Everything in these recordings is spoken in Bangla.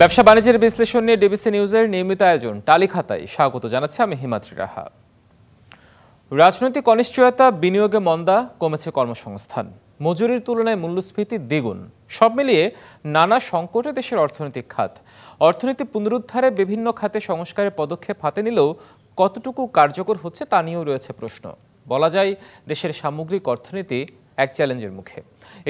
ব্যবসা বাণিজ্যের বিশ্লেষণ নিয়ে ডিবিসি নিউজের নিয়মিত আয়োজন টালি খাতায় স্বাগত জানাচ্ছি আমি হিমাদ্রি রাহা। রাজনৈতিক অনিশ্চয়তা, বিনিয়োগে মন্দা, কমেছে কর্মসংস্থান, মজুরির তুলনায় মূল্যস্ফীতি দ্বিগুণ, সব মিলিয়ে নানা সংকটে দেশের অর্থনৈতিক খাত। অর্থনীতি পুনরুদ্ধারে বিভিন্ন খাতে সংস্কারের পদক্ষেপ হাতে নিলেও কতটুকু কার্যকর হচ্ছে তা নিয়েও রয়েছে প্রশ্ন। বলা যায় দেশের সামগ্রিক অর্থনীতি এক চ্যালেঞ্জের মুখে।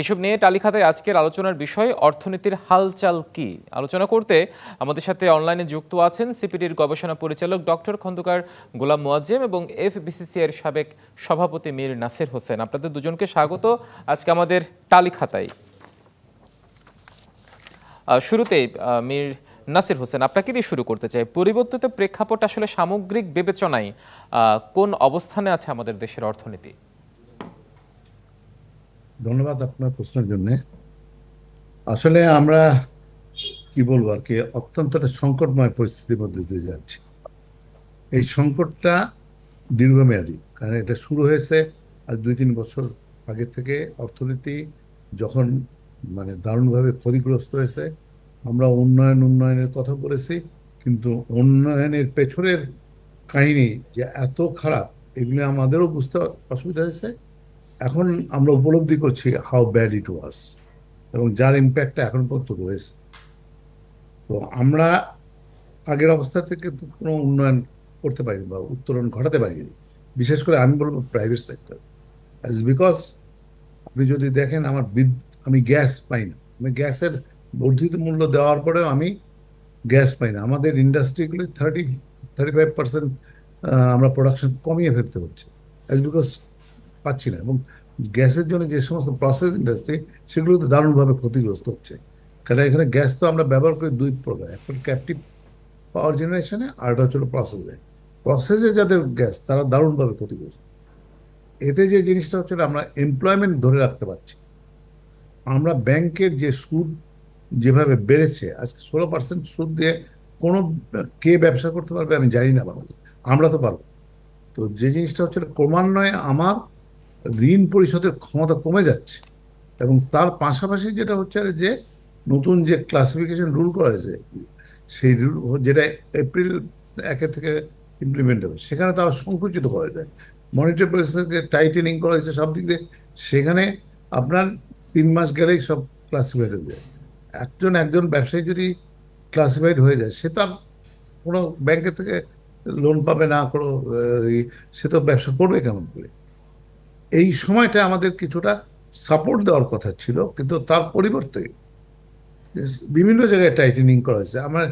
এসব নিয়ে টালি খাতায় আজকের আলোচনার বিষয় অর্থনীতির হালচাল কি। আলোচনা করতে আমাদের সাথে অনলাইনে যুক্ত আছেন সিপিডির গবেষণা পরিচালক ডক্টর খন্দকার গোলাম মোয়াজ্জেম এবং এফবিসিসিআই এর সাবেক সভাপতি মীর নাসির হোসেন। আপনাদের দুজনকে স্বাগত আজকে আমাদের টালি খাতায়। শুরুতেই মীর নাসির হোসেন, আপনাকে দিয়ে শুরু করতে চাই। পরিবর্তিত প্রেক্ষাপট আসলে সামগ্রিক বিবেচনায় কোন অবস্থানে আছে আমাদের দেশের অর্থনীতি? ধন্যবাদ আপনার প্রশ্নের জন্য। আসলে আমরা কি বলবো আর কি, অত্যন্ত একটা সংকটময় পরিস্থিতির মধ্যে দিয়ে যাচ্ছি। এই সংকটটা দীর্ঘমেয়াদী, কারণ এটা শুরু হয়েছে আজ 2-3 বছর আগে থেকে। অর্থনীতি যখন দারুণভাবে ক্ষতিগ্রস্ত হয়েছে, আমরা উন্নয়নের কথা বলেছি, কিন্তু উন্নয়নের পেছনের কাহিনী যে এত খারাপ, এগুলো আমাদেরও বুঝতে অসুবিধা হয়েছে। এখন আমরা উপলব্ধি করছি হাউ ব্যাড ইট ওয়াজ, এবং যার ইম্প্যাক্টটা এখন পর্যন্ত রয়েছে। তো আমরা আগের অবস্থা থেকে তো কোনো উন্নয়ন করতে পারিনি বা উত্তরণ ঘটাতে পারিনি, বিশেষ করে আমি বলবো প্রাইভেট সেক্টর। বিকজ আপনি যদি দেখেন আমি গ্যাস পাই না, আমি গ্যাসের বর্ধিত মূল্য দেওয়ার পরেও আমি গ্যাস পাই না। আমাদের ইন্ডাস্ট্রিগুলি 35% আমরা প্রোডাকশন কমিয়ে ফেলতে হচ্ছে, বিকজ পাচ্ছি না। এবং গ্যাসের জন্য যে সমস্ত প্রসেস ইন্ডাস্ট্রি, সেগুলো তো দারুণভাবে ক্ষতিগ্রস্ত হচ্ছে। কারণ এখানে গ্যাস তো আমরা ব্যবহার করি দুই প্রকার, একটা ক্যাপটিভ পাওয়ার জেনারেশনে, আর একটা হচ্ছিল প্রসেসে যাদের গ্যাস, তারা দারুণভাবে ক্ষতিগ্রস্ত। এতে যে জিনিসটা হচ্ছে, আমরা এমপ্লয়মেন্ট ধরে রাখতে পারছি। আমরা ব্যাংকের যে সুদ যেভাবে বেড়েছে, আজকে 16% সুদ দিয়ে কোনো কে ব্যবসা করতে পারবে আমি জানি না বাংলাদেশ, আমরা তো পারবো না। তো যে জিনিসটা হচ্ছে, ক্রমান্বয়ে আমার ঋণ পরিশোধের ক্ষমতা কমে যাচ্ছে। এবং তার পাশাপাশি যেটা হচ্ছে যে নতুন যে ক্লাসিফিকেশন রুল করা হয়েছে, সেই রুল যেটা এপ্রিল 1 থেকে ইমপ্লিমেন্ট হবে, সেখানে তারা সংকুচিত করা যায়। মনিটারি পলিসিকে টাইটেনিং করা হয়েছে সব দিক দিয়ে, সেখানে আপনার 3 মাস গেলেই সব ক্লাসিফাইড হয়ে যায়। একজন ব্যবসায়ী যদি ক্লাসিফাইড হয়ে যায়, সে তার কোনো ব্যাংকের থেকে লোন পাবে না, কোনো সে তো ব্যবসা করবে কেমন করে? এই সময়টা আমাদের কিছুটা সাপোর্ট দেওয়ার কথা ছিল, কিন্তু তার পরিবর্তে বিভিন্ন জায়গায় টাইটেনিং করা হয়েছে। আমার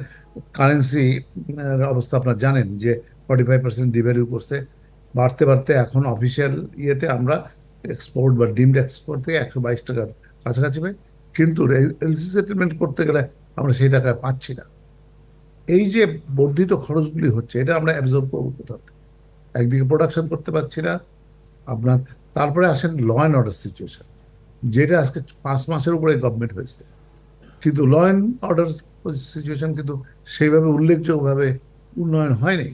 কারেন্সি অবস্থা আপনারা জানেন যে 45% ডিভ্যালু করছে, বাড়তে বাড়তে এখন অফিসিয়াল ইয়েতে আমরা এক্সপোর্ট বা ডিমড এক্সপোর্ট থেকে 122 টাকার কাছাকাছি পাই, কিন্তু এলসি সেটেলমেন্ট করতে গেলে আমরা সেই টাকা পাচ্ছি না। এই যে বর্ধিত খরচগুলি হচ্ছে, এটা আমরা অ্যাবজর্ব করবো কোথাও থেকে? একদিকে প্রোডাকশন করতে পারছি না আপনার। তারপরে আসেন ল অ্যান্ড অর্ডার সিচুয়েশন, যেটা আজকে 5 মাসের উপরে গভর্নমেন্ট হয়েছে, কিন্তু ল অ্যান্ড অর্ডার সিচুয়েশন কিন্তু সেইভাবে উল্লেখযোগ্যভাবে উন্নয়ন হয়নি।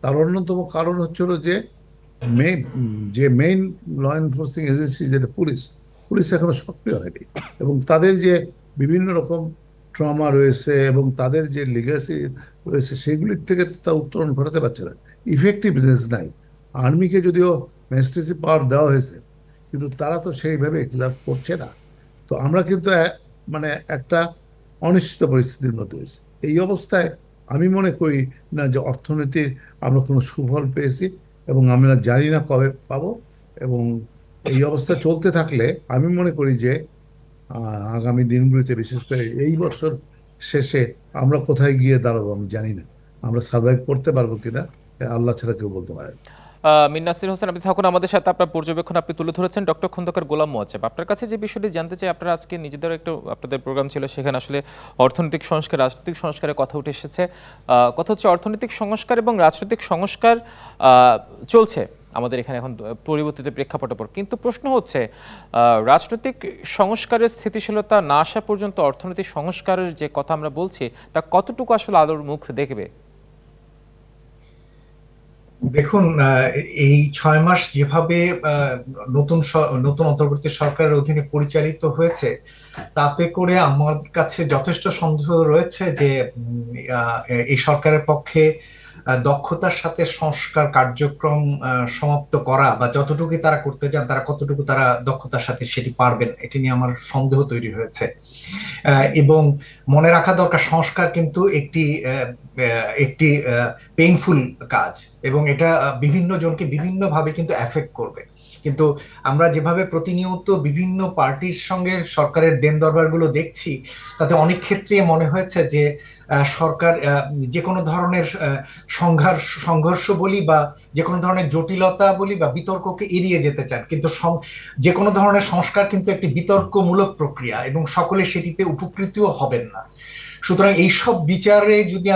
তার অন্যতম কারণ হচ্ছিল যে মেইন ল এনফোর্সিং এজেন্সি যেটা পুলিশ এখনো সক্রিয় হয়নি, এবং তাদের যে বিভিন্ন রকম ট্রমা রয়েছে এবং তাদের যে লিগাসি রয়েছে, সেগুলির থেকে তার উত্তরণ ঘটাতে পারছে না। ইফেক্টিভনেস নাই। আর্মিকে যদিও ম্যাজিস্ট্রেসি পাওয়ার দেওয়া হয়েছে, কিন্তু তারা তো সেইভাবে এক্সার্ভ করছে না। তো আমরা কিন্তু একটা অনিশ্চিত পরিস্থিতির মধ্যে হয়েছে। এই অবস্থায় আমি মনে করি না যে অর্থনীতির আমরা কোনো সুফল পেয়েছি, এবং আমরা জানি না কবে পাবো। এবং এই অবস্থা চলতে থাকলে আমি মনে করি যে আগামী দিনগুলিতে, বিশেষ করে এই বছর শেষে, আমরা কোথায় গিয়ে দাঁড়াবো আমি জানি না। আমরা সার্ভাইভ করতে পারবো কিনা, আল্লাহ ছাড়া কেউ বলতে পারে না। মীর নাসির হোসেন, আপনি থাকুন আমাদের সাথে। আপনার পর্যবেক্ষণ আপনি তুলে ধরেছেন। ডক্টর খন্দকার গোলাম মোয়াজ্জেম, আপনার কাছে যে বিষয়টি জানতে চাই, আপনারা আজকে নিজেদের একটা আপনাদের প্রোগ্রাম ছিল, সেখানে আসলে অর্থনৈতিক সংস্কার, রাজনৈতিক সংস্কারের কথা উঠে এসেছে। কথা হচ্ছে অর্থনৈতিক সংস্কার এবং রাজনৈতিক সংস্কার চলছে আমাদের এখানে এখন পরিবর্তিত প্রেক্ষাপটের পর। কিন্তু প্রশ্ন হচ্ছে, রাজনৈতিক সংস্কারের স্থিতিশীলতা না আসা পর্যন্ত অর্থনৈতিক সংস্কারের যে কথা আমরা বলছি, তা কতটুকু আসলে আলোর মুখ দেখবে? দেখুন, এই 6 মাস যেভাবে নতুন অন্তর্বর্তী সরকারের অধীনে পরিচালিত হয়েছে, তাতে করে আমার কাছে যথেষ্ট সন্দেহ রয়েছে যে এই সরকারের পক্ষে দক্ষতার সাথে সংস্কার কার্যক্রম সমাপ্ত করা বা যতটুকু তারা করতে চান তারা কতটুকু তারা দক্ষতার সাথে সেটি পারবেন, এটি নিয়ে আমার সন্দেহ তৈরি হয়েছে। এবং মনে রাখা দরকার, সংস্কার কিন্তু একটি পেইনফুল কাজ, এবং এটা বিভিন্ন জনকে বিভিন্নভাবে কিন্তু এফেক্ট করবে। কিন্তু আমরা যেভাবে প্রতিনিয়ত বিভিন্ন পার্টির সঙ্গে সরকারের দেন দরবারগুলো দেখছি, তাতে অনেক ক্ষেত্রে মনে হয়েছে যে সরকার যে কোনো ধরনের সংঘর্ষ বলি বা যে কোনো ধরনের জটিলতা বলি বা বিতর্ককে এড়িয়ে যেতে চান, কিন্তু যে কোনো ধরনের সংস্কার কিন্তু একটি বিতর্কমূলক প্রক্রিয়া এবং সকলে সেটিতে উপকৃতও হবেন না। সুতরাং এইসব বিচারে যদি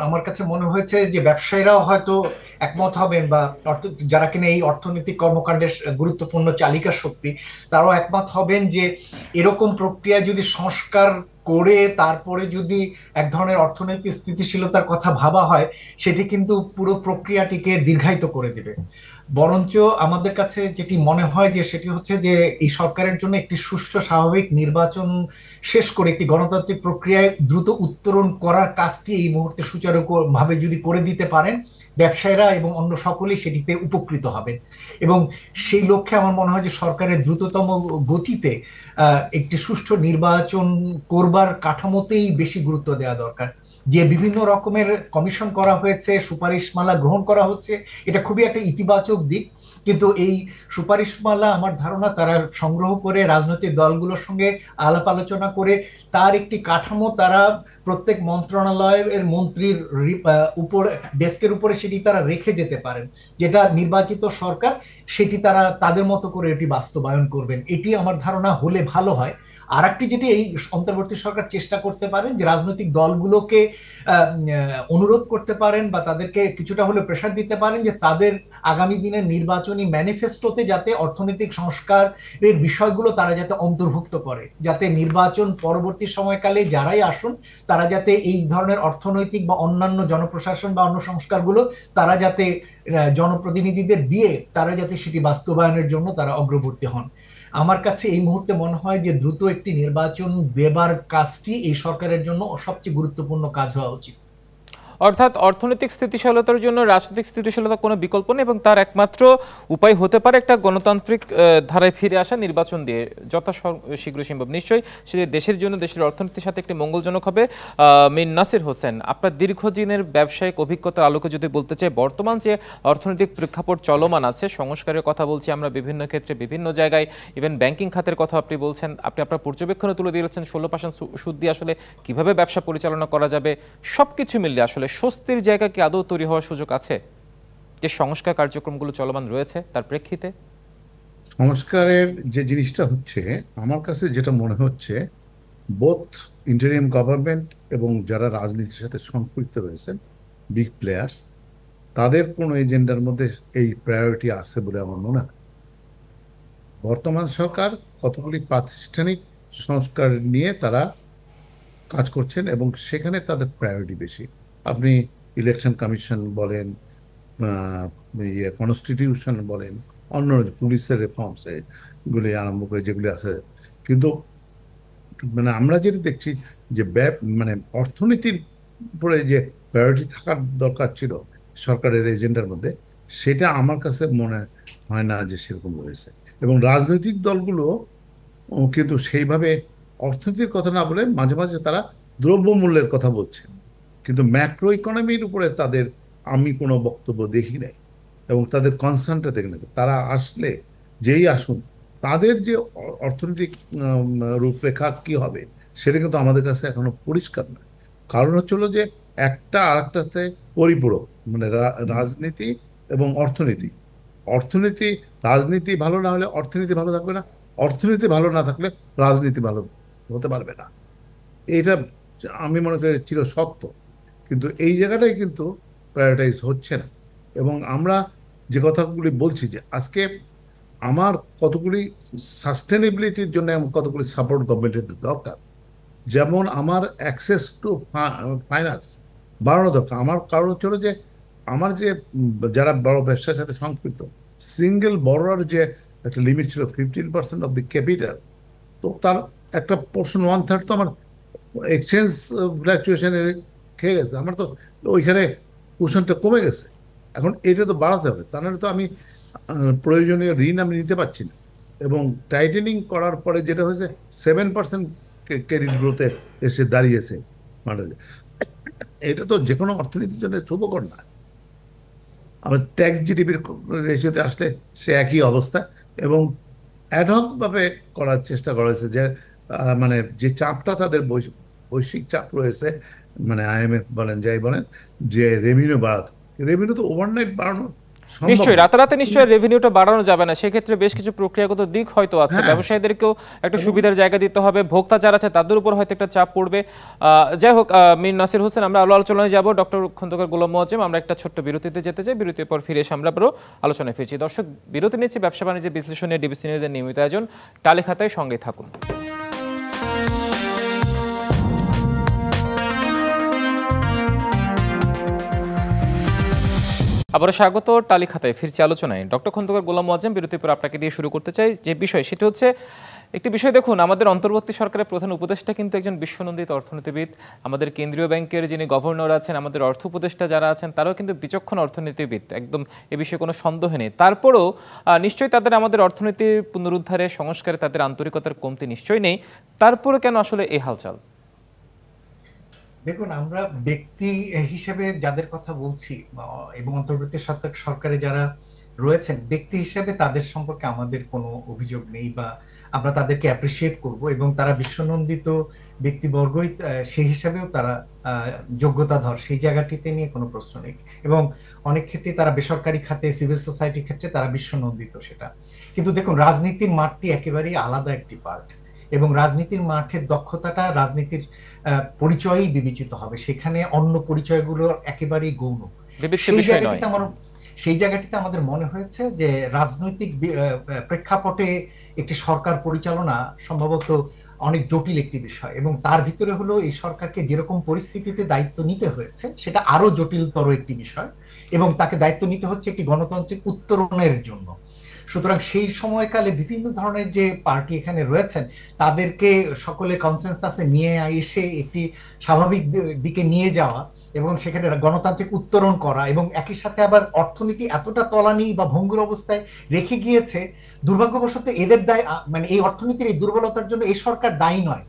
আমার কাছে মনে হয়েছে যে ব্যবসায়ীরাও হয়তো একমত হবেন, বা যারা কিনা এই অর্থনৈতিক কর্মকাণ্ডের গুরুত্বপূর্ণ চালিকা শক্তি, তারাও একমত হবেন যে এরকম প্রক্রিয়া যদি সংস্কার করে তারপরে যদি এক ধরনের অর্থনৈতিক স্থিতিশীলতার কথা ভাবা হয়, সেটি কিন্তু পুরো প্রক্রিয়াটিকে দীর্ঘায়িত করে দিবে। বরঞ্চ আমাদের কাছে যেটি মনে হয় যে সেটি হচ্ছে যে এই সরকারের জন্য একটি সুষ্ঠু স্বাভাবিক নির্বাচন শেষ করে একটি গণতান্ত্রিক প্রক্রিয়ায় দ্রুত উত্তরণ করার কাজটি এই মুহূর্তে সুচারুভাবে যদি করে দিতে পারেন, ব্যবসায়ীরা এবং অন্য সকলেই সেটিতে উপকৃত হবেন। এবং সেই লক্ষ্যে আমার মনে হয় যে সরকারের দ্রুততম গতিতে একটি সুষ্ঠু নির্বাচন করবার কাঠামোতেই বেশি গুরুত্ব দেওয়া দরকার। যে বিভিন্ন রকমের কমিশন করা হয়েছে, সুপারিশমালা গ্রহণ করা হচ্ছে, এটা খুবই একটা ইতিবাচক দিক। কিন্তু এই সুপারিশমালা আমার ধারণা তারা সংগ্রহ করে রাজনৈতিক দলগুলোর সঙ্গে আলাপ আলোচনা করে তার একটি কাঠামো তারা প্রত্যেক মন্ত্রণালয়ের মন্ত্রীর উপর ডেস্কের উপরে সেটি তারা রেখে যেতে পারেন, যেটা নির্বাচিত সরকার সেটি তারা তাদের মতো করে এটি বাস্তবায়ন করবেন। এটি আমার ধারণা হলে ভালো হয়। আর একটি যেটি এই অন্তর্বর্তী সরকার চেষ্টা করতে পারেন যে রাজনৈতিক দলগুলোকে অনুরোধ করতে পারেন বা তাদেরকে কিছুটা হলে প্রেশার দিতে পারেন যে তাদের আগামী দিনের নির্বাচনী ম্যানিফেস্টোতে যাতে অর্থনৈতিক সংস্কারের বিষয়গুলো তারা যাতে অন্তর্ভুক্ত করে, যাতে নির্বাচন পরবর্তী সময়কালে যারাই আসুন তারা যাতে এই ধরনের অর্থনৈতিক বা অন্যান্য জনপ্রশাসন বা অন্য সংস্কারগুলো তারা যাতে জনপ্রতিনিধিদের দিয়ে তারা যাতে সেটি বাস্তবায়নের জন্য তারা অগ্রবর্তী হন। আমার কাছে এই মুহূর্তে মনে হয় যে দ্রুত একটি নির্বাচন দেবার কাজটি এই সরকারের জন্য সবচেয়ে গুরুত্বপূর্ণ কাজ হওয়া উচিত। অর্থাৎ অর্থনৈতিক স্থিতিশীলতার জন্য রাজনৈতিক স্থিতিশীলতার কোনো বিকল্প নেই এবং তার একমাত্র উপায় হতে পারে একটা গণতান্ত্রিক ধারায় ফিরে আসা নির্বাচন দিয়ে শীঘ্র সম্ভব। নিশ্চয়ই সে দেশের জন্য, দেশের অর্থনীতির সাথে একটি মঙ্গলজনক হবে। মিন নাসির হোসেন, আপনার দীর্ঘদিনের ব্যবসায়িক অভিজ্ঞতার আলোকে যদি বলতে চাই, বর্তমান যে অর্থনৈতিক প্রেক্ষাপট চলমান আছে, সংস্কারের কথা বলছি আমরা বিভিন্ন ক্ষেত্রে বিভিন্ন জায়গায়, ইভেন ব্যাংকিং খাতের কথা আপনি বলছেন, আপনি আপনার পর্যবেক্ষণে তুলে দিয়েছেন 16% সুদ দিয়ে আসলে কিভাবে ব্যবসা পরিচালনা করা যাবে, সবকিছু মিলিয়ে আসলে স্বস্তির জায়গা কি আদৌ তৈরি হওয়ার সুযোগ আছে যে সংস্কার কার্যক্রমগুলো চলমান রয়েছে তার প্রেক্ষিতে? সংস্কারের যে জিনিসটা হচ্ছে, আমার কাছে যেটা মনে হচ্ছে, বোথ ইন্টারিম গভর্নমেন্ট এবং যারা রাজনীতির সাথে সম্পৃক্ত রয়েছেন, বিগ প্লেয়ার্স, তাদের কোনো এজেন্ডার মধ্যে এই প্রায়োরিটি আছে বলে আমার মনে হয়। বর্তমান সরকার কতগুলি প্রাতিষ্ঠানিক সংস্কার নিয়ে তারা কাজ করছেন এবং সেখানে তাদের প্রায়োরিটি বেশি। আপনি ইলেকশন কমিশন বলেন, কনস্টিটিউশন বলেন, অন্য পুলিশের রিফর্মস এগুলি আরম্ভ করে যেগুলি আছে, কিন্তু মানে আমরা যেটা দেখছি যে মানে অর্থনীতির উপরে যে প্রায়োরিটি থাকার দরকার ছিল সরকারের এজেন্ডার মধ্যে, সেটা আমার কাছে মনে হয় না যে সেরকম রয়েছে। এবং রাজনৈতিক দলগুলো কিন্তু সেইভাবে অর্থনীতির কথা না বলে মাঝে মাঝে তারা দ্রব্যমূল্যের কথা বলছেন, কিন্তু ম্যাক্রো ইকোনমির উপরে তাদের আমি কোনো বক্তব্য দেখি নাই এবং তাদের কনসার্নটা দেখি না। তারা আসলে, যেই আসুন, তাদের যে অর্থনৈতিক রূপরেখা কি হবে সেটা কিন্তু আমাদের কাছে এখনো পরিষ্কার নয়। কারণ হচ্ছিল যে একটা আরেকটাতে পরিপূরক, মানে রাজনীতি এবং অর্থনীতি। অর্থনীতি, রাজনীতি ভালো না হলে অর্থনীতি ভালো থাকবে না, অর্থনীতি ভালো না থাকলে রাজনীতি ভালো হতে পারবে না। এটা আমি মনে করি চির সত্য, কিন্তু এই জায়গাটাই কিন্তু প্রায়োরিটাইজ হচ্ছে না। এবং আমরা যে কথাগুলি বলছি যে আজকে আমার কতগুলি সাস্টেনেবিলিটির জন্য কতগুলি সাপোর্ট গভর্নমেন্টের দরকার, যেমন আমার অ্যাক্সেস টু ফাইন্যান্স বাড়ানো দরকার। আমার কারণ হচ্ছিল যে আমার যে যারা বড় ব্যবসার সাথে সম্পৃক্ত, সিঙ্গেল বড়োর যে একটা লিমিট ছিল 15% অফ দি ক্যাপিটাল, তো তার একটা পোর্শন 1/3 তো আমার এক্সচেঞ্জ ফ্ল্যাকচুয়েশনে খেয়ে গেছে। আমার তো ওইখানে পোর্শনটা কমে গেছে। এখন এটা তো বাড়াতে হবে, তা নাহলে তো আমি প্রয়োজনীয় ঋণ আমি নিতে পারছি না। এবং টাইটেনিং করার পরে যেটা হয়েছে 7% ক্রেডিট গ্রোথে এসে দাঁড়িয়েছে। মানে এটা তো যে কোনো অর্থনীতির জন্য শুভকর না। আমাদের ট্যাক্স জিডিপির রেশিওতে আসলে সে একই অবস্থা। এবং অ্যাডহক ভাবে করার চেষ্টা করা হয়েছে যে মানে যে চাপটা তাদের বৈশ্বিক চাপ রয়েছে, মানে IMF বলেন যাই বলেন, যে রেভিনিউ বাড়াতে, রেভিনিউ তো ওভারনাইট বাড়ানো সম্ভব নিশ্চয়ই না। রাতারাতি নিশ্চয়ই রেভিনিউটা বাড়ানো যাবে না, সেক্ষেত্রে বেশ কিছু প্রক্রিয়াগত দিক হয়তো আছে। হ্যাঁ, ব্যবসায়ীদেরকেও একটা এবং সুবিধার জায়গা দিতে হবে, ভোক্তা যারা আছে তাদের উপর হয়তো একটা চাপ পড়বে। যাই হোক, মীর নাসির হোসেন, আমরা আলো আলোচনায় যাব। ডক্টর খন্দকার গোলাম মোয়াজ্জেম, আমরা একটা ছোট্ট বিরতিতে যেতে চাই, বিরতির পর ফিরে এসে আমরা আবারও আলোচনায় ফিরছি। দর্শক, বিরতি নিচ্ছি। ব্যবসা বাণিজ্যের বিশ্লেষণে ডিবিসি নিউজের নিয়মিত আয়োজন টালি খাতায়, সঙ্গে থাকুন। আবারও স্বাগত টালি খাতায়, ফিরছি আলোচনায়। ডক্টর খন্দকার গোলাম মোয়াজ্জেম, বিরতির পর আপনাকে দিয়ে শুরু করতে চাই যে বিষয়, সেটা হচ্ছে একটি বিষয়। দেখুন, আমাদের অন্তর্বর্তী সরকারের প্রধান উপদেষ্টা কিন্তু একজন বিশ্বনন্দিত অর্থনীতিবিদ। আমাদের কেন্দ্রীয় ব্যাংকের যিনি গভর্নর আছেন, আমাদের অর্থ উপদেষ্টা যারা আছেন, তারাও কিন্তু বিচক্ষণ অর্থনীতিবিদ, একদম এ বিষয়ে কোনো সন্দেহ নেই। তারপরেও নিশ্চয়ই তাদের আমাদের অর্থনীতির পুনরুদ্ধারে, সংস্কারে তাদের আন্তরিকতার কমতি নিশ্চয়ই নেই। তারপরে কেন আসলে এই হালচাল? দেখুন, আমরা ব্যক্তি হিসেবে যাদের কথা বলছি এবং অন্তর্বর্তী সরকারে যারা রয়েছেন, ব্যক্তি হিসেবে তাদের সম্পর্কে আমাদের কোনো অভিযোগ নেই, বা আমরা তাদেরকে অ্যাপ্রিসিয়েট করব, এবং তারা বিশ্বনন্দিত ব্যক্তিবর্গই সেই হিসাবেও তারা যোগ্যতাধর, সেই জায়গাটিতে নিয়ে কোনো প্রশ্ন নেই। এবং অনেক ক্ষেত্রে তারা বেসরকারি খাতে, সিভিল সোসাইটির ক্ষেত্রে তারা বিশ্বনন্দিত, সেটা। কিন্তু দেখুন, রাজনীতির মাঠটি একেবারেই আলাদা একটি পার্ট, এবং রাজনীতির মাঠের দক্ষতাটা রাজনীতির পরিচয়ই বিবেচিত হবে, সেখানে অন্য পরিচয়গুলো একেবারেই গৌণ। সেই জায়গাটিতে আমাদের মনে হয়েছে যে রাজনৈতিক প্রেক্ষাপটে একটি সরকার পরিচালনা সম্ভবত অনেক জটিল একটি বিষয়, এবং তার ভিতরে হলো এই সরকারকে যেরকম পরিস্থিতিতে দায়িত্ব নিতে হয়েছে সেটা আরো জটিলতর একটি বিষয়, এবং তাকে দায়িত্ব নিতে হচ্ছে একটি গণতান্ত্রিক উত্তরণের জন্য। সুতরাং সেই সময়কালে বিভিন্ন ধরনের যে পার্টি এখানে রয়েছেন, তাদেরকে সকলে কনসেনসাসে নিয়ে এসে একটি স্বাভাবিক দিকে নিয়ে যাওয়া, এবং সেখানে গণতান্ত্রিক উত্তরণ করা, এবং একই সাথে আবার অর্থনীতি এতটা তলানি বা ভঙ্গুর অবস্থায় রেখে গিয়েছে, দুর্ভাগ্যবশত এদের দায়, মানে এই অর্থনীতির এই দুর্বলতার জন্য এই সরকার দায়ী নয়।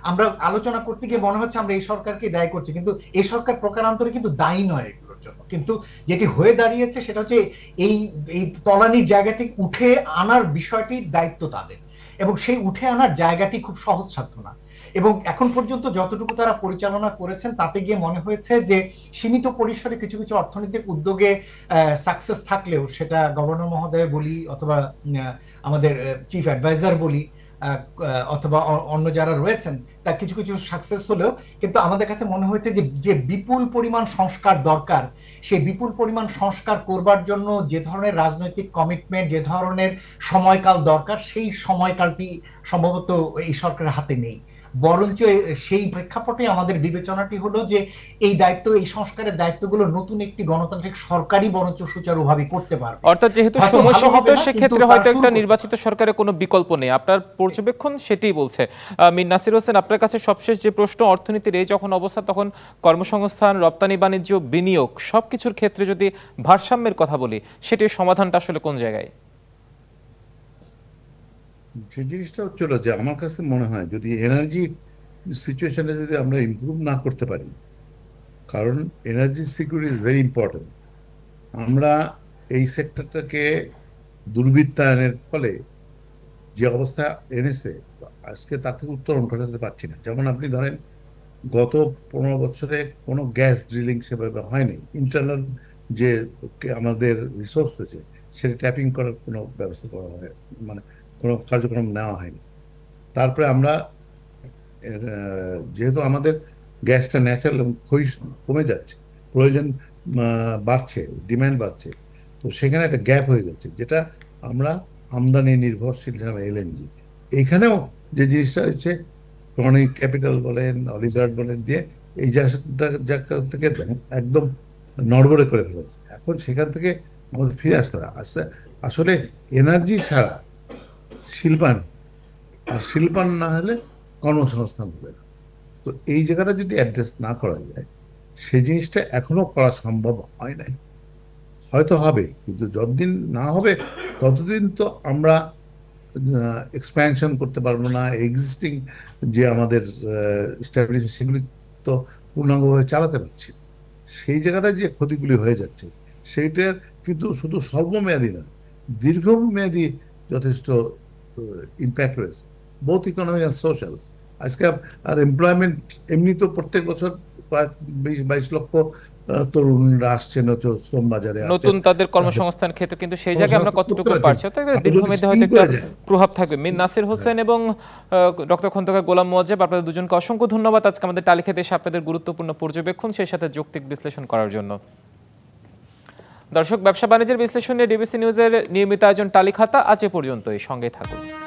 আমরা আলোচনা করতে গিয়ে মনে হচ্ছে আমরা এই সরকারকে দায়ী করছি, কিন্তু এই সরকার প্রকারান্তরে কিন্তু দায়ী নয় এগুলোর জন্য। কিন্তু যেটি হয়ে দাঁড়িয়েছে সেটা হচ্ছে এই এই তলানির জায়গা থেকে উঠে আনার বিষয়টির দায়িত্ব তাদের, এবং সেই উঠে আনার জায়গাটি খুব সহজসাধ্য না। এবং এখন পর্যন্ত যতটুকু তারা পরিচালনা করেছেন, তাতে গিয়ে মনে হয়েছে যে সীমিত পরিসরে কিছু কিছু অর্থনৈতিক উদ্যোগে সাকসেস থাকলেও, সেটা গভর্নর মহোদয় বলি, অথবা আমাদের চিফ অ্যাডভাইজার বলি, অথবা অন্য যারা রয়েছেন, তা কিছু কিছু সাকসেস হলেও, কিন্তু আমাদের কাছে মনে হয়েছে যে যে বিপুল পরিমাণ সংস্কার দরকার, সেই বিপুল পরিমাণ সংস্কার করবার জন্য যে ধরনের রাজনৈতিক কমিটমেন্ট, যে ধরনের সময়কাল দরকার, সেই সময়কালটি সম্ভবত এই সরকারের হাতে নেই। বরঞ্চ সেই প্রেক্ষাপটে আমাদের বিবেচনাটি হলো যে এই দায়িত্ব, এই সংস্কারের দায়িত্বগুলো নতুন একটি গণতান্ত্রিক সরকারই বরঞ্চ সুচারুভাবে করতে পারবে। অর্থাৎ যেহেতু সময় সীমিত, সেক্ষেত্রে হয়তো একটা নির্বাচিত সরকারের কোনো বিকল্প নেই, আপনার পর্যবেক্ষণ সেটাই বলছে। মীর নাসির হোসেন, আপনার কাছে সবশেষ যে প্রশ্ন, অর্থনীতির এই যখন অবস্থা, তখন কর্মসংস্থান, রপ্তানি বাণিজ্য, বিনিয়োগ সবকিছুর ক্ষেত্রে যদি ভারসাম্যের কথা বলি, সেটির সমাধানটা আসলে কোন জায়গায়? যে জিনিসটা হচ্ছিল যে আমার কাছে মনে হয় যদি এনার্জি সিচুয়েশনে যদি আমরা ইমপ্রুভ না করতে পারি, কারণ energy security is very important. আমরা এই সেক্টরটাকে দুর্বৃত্তায়নের ফলে যে অবস্থা এনেছে, আজকে তার থেকে উত্তরণ ঘটাতে পারছি না। যেমন আপনি ধরেন গত 15 বছরে কোনো গ্যাস ড্রিলিং সেভাবে হয়নি। ইন্টারনাল যে আমাদের রিসোর্স রয়েছে সেটা ট্যাপিং করার কোনো ব্যবস্থা করা হয়, মানে কোনো কার্যক্রম নেওয়া হয়নি। তারপরে আমরা যেহেতু আমাদের গ্যাসটা ন্যাচারাল এবং কমে যাচ্ছে, প্রয়োজন বাড়ছে, ডিমান্ড বাড়ছে, তো সেখানে একটা গ্যাপ হয়ে যাচ্ছে, যেটা আমরা আমদানি নির্ভরশীল LNG। এইখানেও যে জিনিসটা হচ্ছে ক্রনিক ক্যাপিটাল বলেন, অলিগার্ড বলেন দিয়ে এই জায়গা থেকে একদম নড়বড়ে করে ফেলেছে। এখন সেখান থেকে আমাদের ফিরে আসতে হবে। আসলে এনার্জি ছাড়া শিল্পায়ন, আর শিল্পায়ন না হলে কর্মসংস্থান হবে না। তো এই জায়গাটা যদি অ্যাড্রেস না করা যায়, সেই জিনিসটা এখনো করা সম্ভব হয় নাই। হয়তো হবে, কিন্তু যতদিন না হবে ততদিন তো আমরা এক্সপ্যানশন করতে পারবো না। এক্সিস্টিং যে আমাদের স্ট্যাবলিশমেন্ট, সেগুলি তো পূর্ণাঙ্গভাবে চালাতে পারছি না। সেই জায়গাটায় যে ক্ষতিগুলি হয়ে যাচ্ছে, সেইটার কিন্তু শুধু স্বল্পমেয়াদী নয়, দীর্ঘমেয়াদী যথেষ্ট ইম্প্যাক্ট রয়েছে, বোথ ইকোনমিক অ্যান্ড সোশ্যাল। আজকে আর এমপ্লয়মেন্ট এমনি তো প্রত্যেক বছর কয়েক 22 লক্ষ তরুণরা আসছেন হচ্ছে শ্রম বাজারে, নতুন আসছেন। তাদের কর্মসংস্থান ক্ষেত্রে, কিন্তু সেই জায়গায় আমরা কর্মসংস্থান করতে কতটুকু পারছেন। পারছি, অর্থাৎ আপনি যদি দীর্ঘমেয়াদে স্কিম হয়তো একটা করে যায়, প্রভাব থাকবে। মীর নাসির হোসেন এবং ডক্টর খন্দকার গোলাম মোয়াজ্জেব, আপনাদের দুজনকে অসংখ্য ধন্যবাদ আজকে আমাদের টালিখাতে এসে আপনাদের গুরুত্বপূর্ণ পর্যবেক্ষণ, সেই সাথে যৌক্তিক বিশ্লেষণ করার জন্য। দর্শক, ব্যবসা বাণিজ্যের বিশ্লেষণ নিয়ে ডিবিসি নিউজের নিয়মিত আয়োজন টালিখাতা আজ এ পর্যন্তই। সঙ্গে থাকুন।